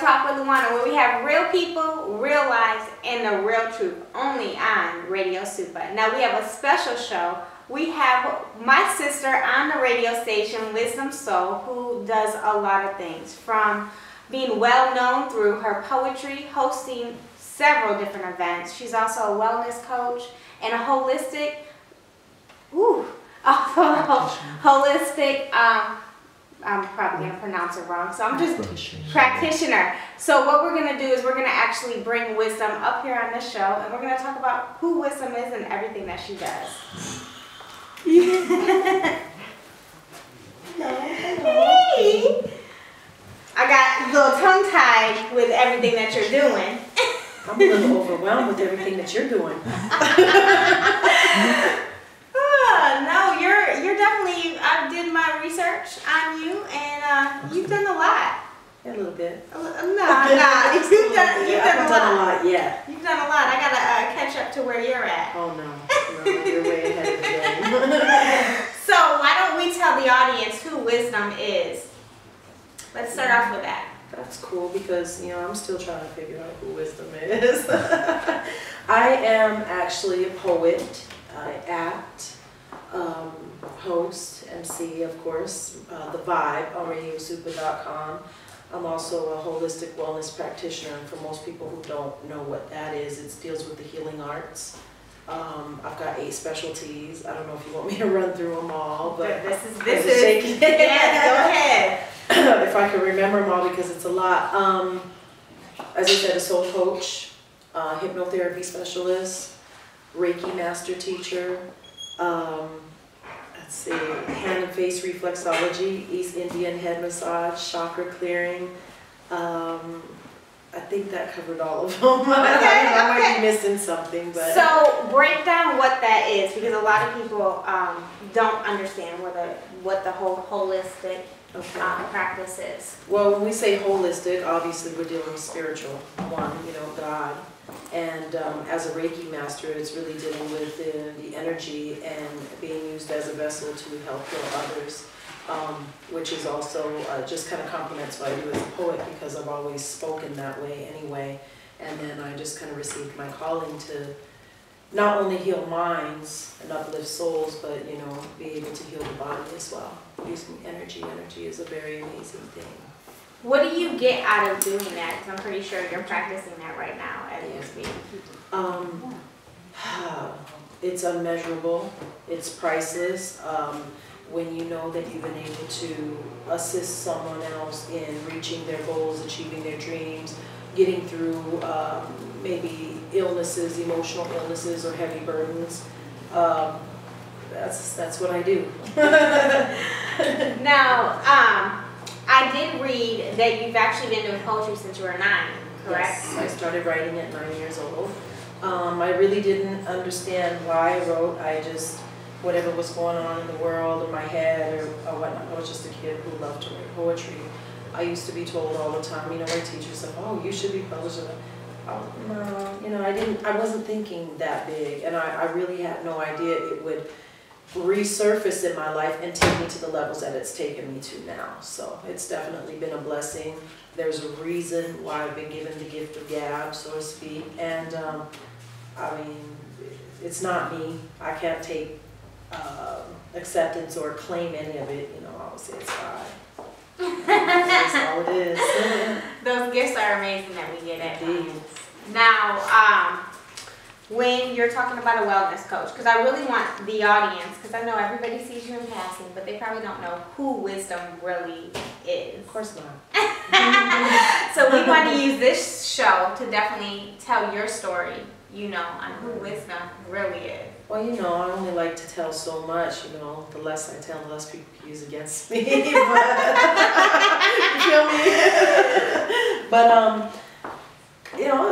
Talk with Louanna, where we have real people, real lives, and the real truth, only on Radio Super. Now we have a special show. We have my sister on the radio station, Wisdom Soul, who does a lot of things, from being well known through her poetry, hosting several different events. She's also a wellness coach and a holistic, I'm probably going to pronounce it wrong, so I'm just practitioner. So what we're going to do is we're going to actually bring Wisdom up here on this show, and we're going to talk about who Wisdom is and everything that she does. Hey! I got a little tongue-tied with everything that you're doing. I'm a little overwhelmed with everything that you're doing. No, you're definitely, I did my research on you, and you've done a lot. Yeah, a little bit. You've done a lot. Yeah. You've done a lot. I gotta catch up to where you're at. Oh no, you're way ahead of the game. So why don't we tell the audience who Wisdom is? Let's start off with that. That's cool because, I'm still trying to figure out who Wisdom is. I am actually a poet. I act, host, MC, of course, The Vibe on radiosuper.com. I'm also a holistic wellness practitioner, and for most people who don't know what that is, it deals with the healing arts. I've got 8 specialties. I don't know if you want me to run through them all, but this is yeah, go ahead. If I can remember them all, because it's a lot. As I said, a soul coach, hypnotherapy specialist, Reiki master teacher, let's see, hand and face reflexology, East Indian head massage, chakra clearing. I think that covered all of them. Okay, I might be missing something, but. So break down what that is, because a lot of people don't understand what the whole holistic practice is. Well, when we say holistic, obviously we're dealing with spiritual, one, God. And as a Reiki master, it's really dealing with the energy and being used as a vessel to help heal others, which is also just kind of complements what I do as a poet, because I've always spoken that way anyway. And then I just kind of received my calling to not only heal minds and uplift souls, but be able to heal the body as well. Using energy. Energy is a very amazing thing. What do you get out of doing that? Because I'm pretty sure you're practicing that right now as you speak. It's unmeasurable. It's priceless. When you know that you've been able to assist someone else in reaching their goals, achieving their dreams, getting through maybe illnesses, emotional illnesses, or heavy burdens. That's what I do. Now, I did read that you've actually been doing poetry since you were 9, correct? Yes, I started writing at 9 years old. I really didn't understand why I wrote. I just, whatever was going on in the world, in my head, or whatnot, I was just a kid who loved to write poetry. I used to be told all the time, my teachers said, oh, you should be published. Oh, no, I wasn't thinking that big, and I really had no idea it would resurface in my life and take me to the levels that it's taken me to now. So it's definitely been a blessing. There's a reason why I've been given the gift of gab, so to speak. And it's not me. I can't take acceptance or claim any of it. I always say it's God. That's all it is. Those gifts are amazing that we get at Indeed. Now, when you're talking about a wellness coach, because I really want the audience, because I know everybody sees you in passing, but they probably don't know who Wisdom really is. Of course not. So we want to use this show to definitely tell your story, on who Wisdom really is. Well, I only like to tell so much, the less I tell, the less people can use against me. But, you feel me? But,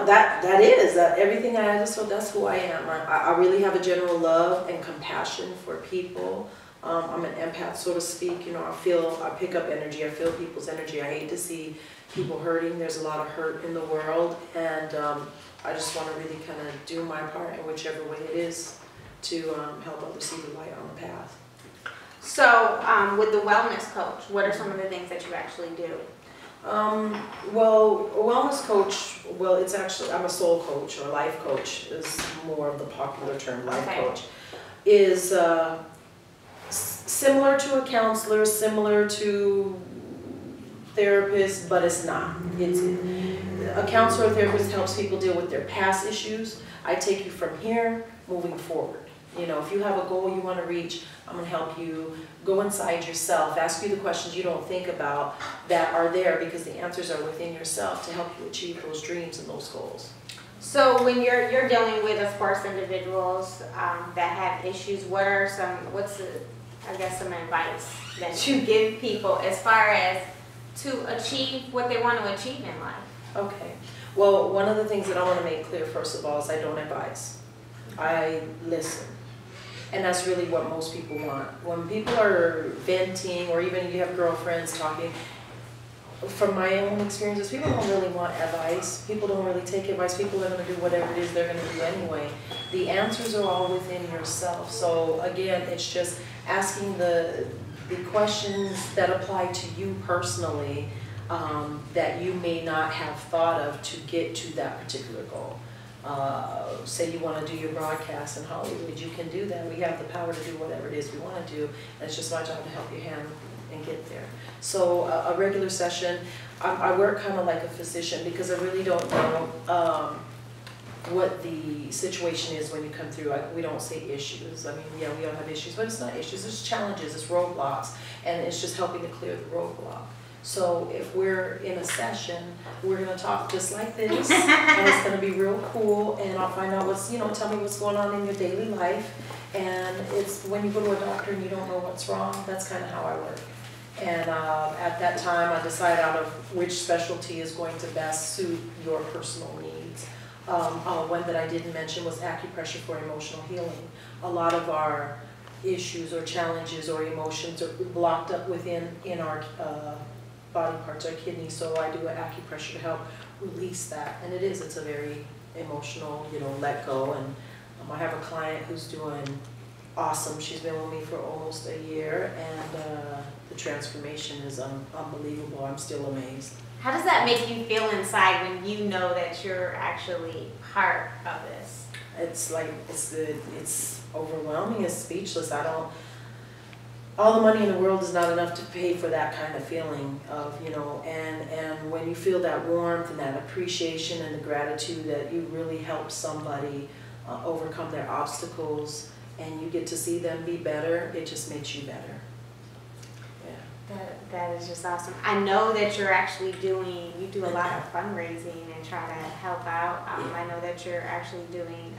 that is everything I just, so that's who I am. I really have a general love and compassion for people. I'm an empath, so to speak. I pick up energy. I feel people's energy. I hate to see people hurting. There's a lot of hurt in the world, and I just want to really kind of do my part in whichever way it is to help others see the light on the path. So with the wellness coach, what are some of the things that you actually do? Well, a wellness coach, well, it's actually, I'm a soul coach or life coach is more of the popular term, life coach, is similar to a counselor, similar to therapist, but it's not. It's a counselor or therapist helps people deal with their past issues. I take you from here, moving forward. You know, if you have a goal you want to reach, I'm going to help you go inside yourself, ask you the questions you don't think about that are there because the answers are within yourself to help you achieve those dreams and those goals. So when you're dealing with, of course, individuals that have issues, what's some advice that you give people as far as to achieve what they want to achieve in life? Okay. Well, one of the things that I want to make clear, first of all, is I don't advise. I listen. And that's really what most people want. When people are venting, or even you have girlfriends talking, from my own experiences, people don't really want advice. People don't really take advice. People are going to do whatever it is they're going to do anyway. The answers are all within yourself. So again, it's just asking the questions that apply to you personally that you may not have thought of to get to that particular goal. Say you want to do your broadcast in Hollywood, you can do that. We have the power to do whatever it is we want to do, and it's just my job to help you handle and get there. So a regular session, I work kind of like a physician because I really don't know what the situation is when you come through. We don't say issues. I mean, yeah, we all have issues, but it's not issues. It's challenges, it's roadblocks, and it's just helping to clear the roadblock. So if we're in a session, we're going to talk just like this, and it's going to be real cool, and I'll find out tell me what's going on in your daily life. And it's when you go to a doctor and you don't know what's wrong, that's kind of how I work. And at that time, I decide out of which specialty is going to best suit your personal needs. One that I didn't mention was acupressure for emotional healing. A lot of our issues or challenges or emotions are blocked up in our body parts, our kidneys, so I do an acupressure to help release that. And it's a very emotional, let go. And I have a client who's doing awesome. She's been with me for almost a year, and the transformation is unbelievable. I'm still amazed. How does that make you feel inside when you know that you're actually part of this? It's like, it's overwhelming, it's speechless. All the money in the world is not enough to pay for that kind of feeling of, and when you feel that warmth and that appreciation and the gratitude that you really help somebody overcome their obstacles and you get to see them be better, it just makes you better. That is just awesome. I know that you're actually you do a lot of fundraising and try to help out. I know that you're actually doing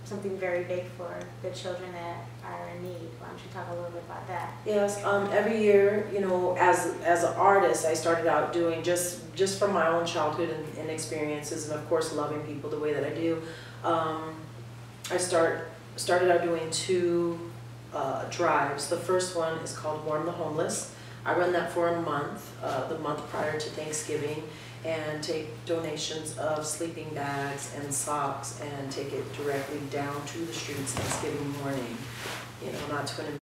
something very big for the children that are in need. Why don't you talk a little bit about that? Yes, every year, as an artist, I started out doing just from my own childhood and experiences, and of course loving people the way that I do. I started out doing 2 drives. The first one is called Warm the Homeless. I run that for a month, the month prior to Thanksgiving, and take donations of sleeping bags and socks and take it directly down to the streets Thanksgiving morning, not to an